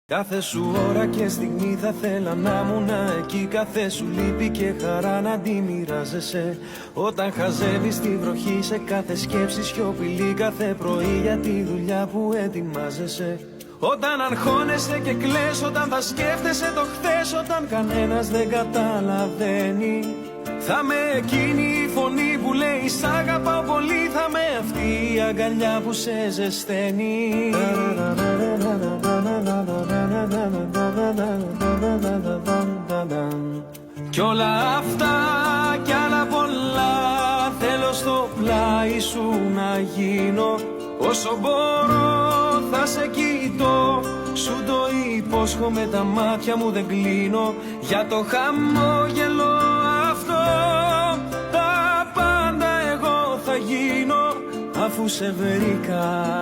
Κάθε σου ώρα και στιγμή θα θέλα να ήμουν εκεί. Κάθε σου λύπη και χαρά να τη μοιράζεσαι. Όταν χαζεύεις τη βροχή σε κάθε σκέψη σιωπηλή. Κάθε πρωί για τη δουλειά που ετοιμάζεσαι. Όταν αγχώνεσαι και κλαις, όταν θα σκέφτεσαι το χθες. Όταν κανένας δεν καταλαβαίνει, θα με εκείνη η φωνή που λέει σ' αγαπάω πολύ. Θα με αυτή η αγκαλιά που σε ζεσταίνει. Κι όλα αυτά κι άλλα πολλά θέλω στο πλάι σου να γίνω. Όσο μπορώ θα σε κοιτώ, σου το υπόσχομαι, τα μάτια μου δεν κλείνω. Για το χαμόγελο αυτό τα πάντα εγώ θα γίνω. Αφού σε βρήκα